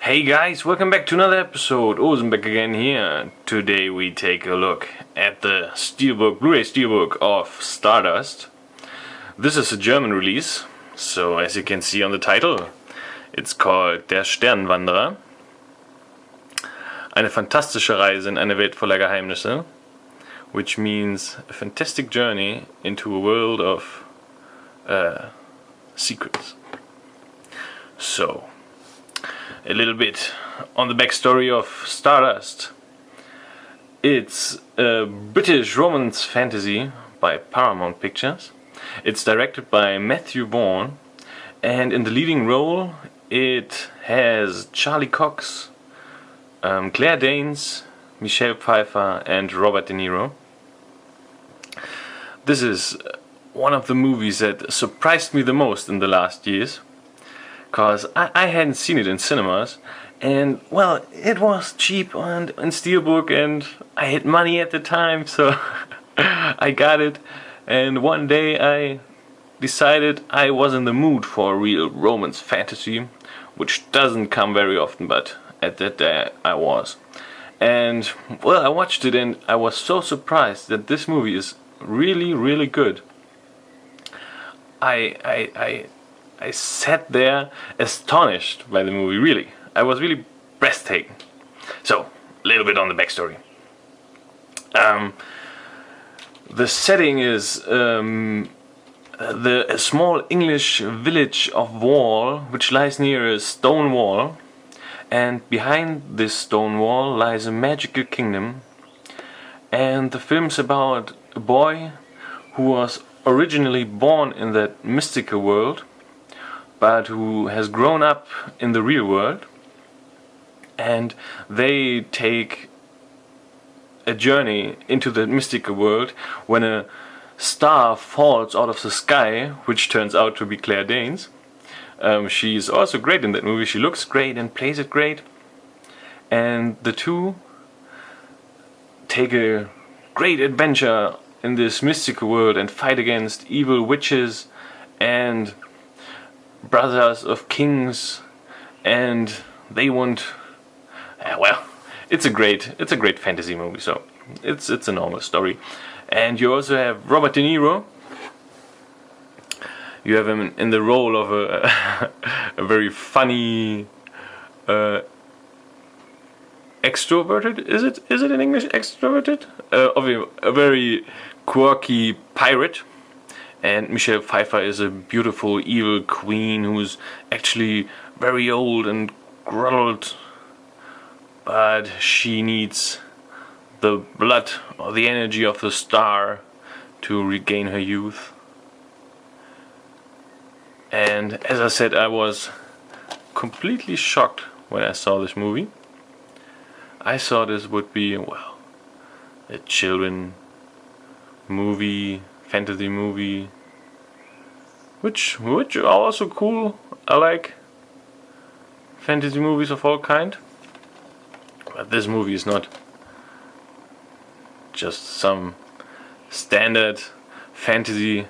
Hey guys, welcome back to another episode. Ozen back again here. Today we take a look at the Steelbook, Blu-ray Steelbook of Stardust. This is a German release, so as you can see on the title, it's called Der Sternenwanderer. Eine fantastische Reise in eine Welt voller Geheimnisse, which means a fantastic journey into a world of secrets. So, a little bit on the backstory of Stardust. It's a British romance fantasy by Paramount Pictures. It's directed by Matthew Vaughn, and in the leading role it has Charlie Cox, Claire Danes, Michelle Pfeiffer and Robert De Niro. This is one of the movies that surprised me the most in the last years, because I hadn't seen it in cinemas, and well, it was cheap on Steelbook and I had money at the time, so I got it. And one day I decided I was in the mood for a real romance fantasy, which doesn't come very often, but at that day I was. And well, I watched it and I was so surprised that this movie is really good. I sat there astonished by the movie, really. I was really breathtaking. So, a little bit on the backstory. The setting is a small English village of Wall, which lies near a stone wall. And behind this stone wall lies a magical kingdom. And the film's about a boy who was originally born in that mystical world, but who has grown up in the real world, and they take a journey into the mystical world when a star falls out of the sky, which turns out to be Claire Danes. She's also great in that movie. She looks great and plays it great, and the two take a great adventure in this mystical world and fight against evil witches and brothers of kings, and they want, well, it's a great fantasy movie, so it's a normal story. And you also have Robert De Niro. You have him in the role of a very funny extroverted, is it in English, extroverted? Of a very quirky pirate. And Michelle Pfeiffer is a beautiful evil queen who's actually very old and groveled, but she needs the blood or the energy of the star to regain her youth. And as I said, I was completely shocked when I saw this movie. I thought this would be, well, a children movie, fantasy movie, which are also cool. I like fantasy movies of all kind, but this movie is not just some standard fantasy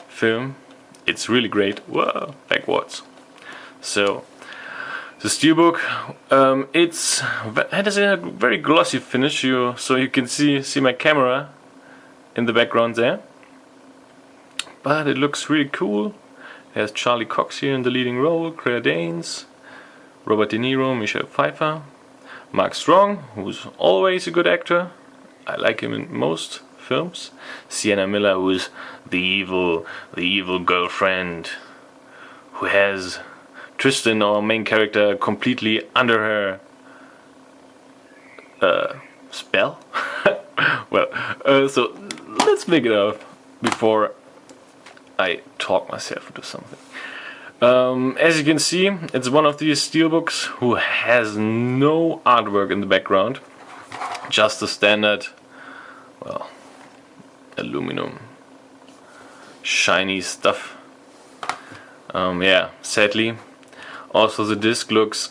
film. It's really great. Whoa, backwards. So the Steelbook, it has a very glossy finish, so you can see my camera in the background there. But it looks really cool. It has Charlie Cox here in the leading role, Claire Danes, Robert De Niro, Michelle Pfeiffer, Mark Strong, who's always a good actor. I like him in most films. Sienna Miller, who's the evil girlfriend, who has Tristan, our main character, completely under her spell. Well, so let's make it up before I talk myself into something. As you can see, it's one of these steelbooks who has no artwork in the background, just the standard, well, aluminum shiny stuff. Yeah, sadly. Also the disc looks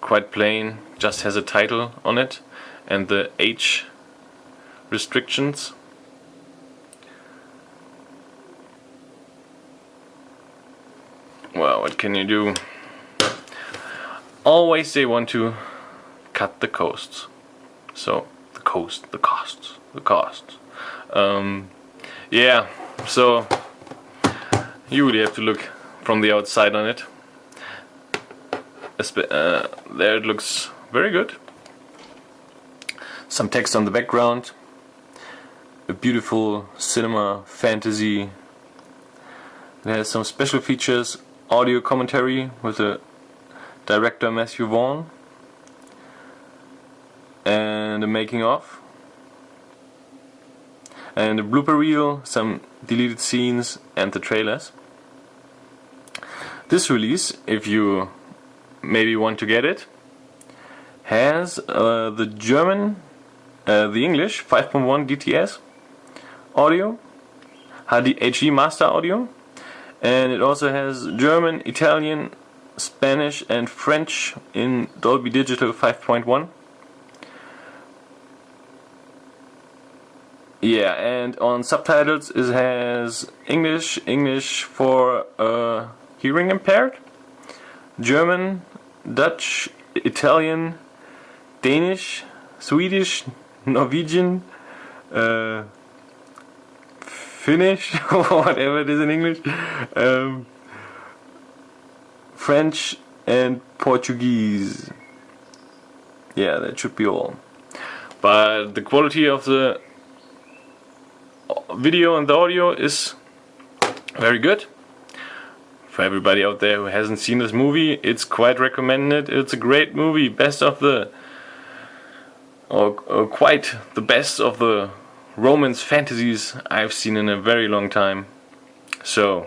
quite plain, just has a title on it and the age restrictions. Well, what can you do? always they want to cut the costs. So the costs. Yeah, so you really have to look from the outside on it. There it looks very good. Some text on the background. A beautiful cinema fantasy. It has some special features, audio commentary with the director Matthew Vaughn, and the making of, and a blooper reel, some deleted scenes, and the trailers. This release, if you maybe want to get it, has the English 5.1 DTS audio, HD master audio, and it also has German, Italian, Spanish and French in Dolby Digital 5.1. Yeah, and on subtitles it has English for hearing impaired, German, Dutch, Italian, Danish, Swedish, Norwegian, Finnish, whatever it is in English, French and Portuguese. Yeah, that should be all. But the quality of the video and the audio is very good. For everybody out there who hasn't seen this movie, it's quite recommended. It's a great movie, best of the, or quite the best of the romance fantasies I've seen in a very long time. So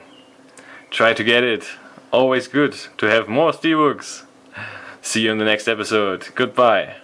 try to get it. Always good to have more steelbooks. See you in the next episode. Goodbye.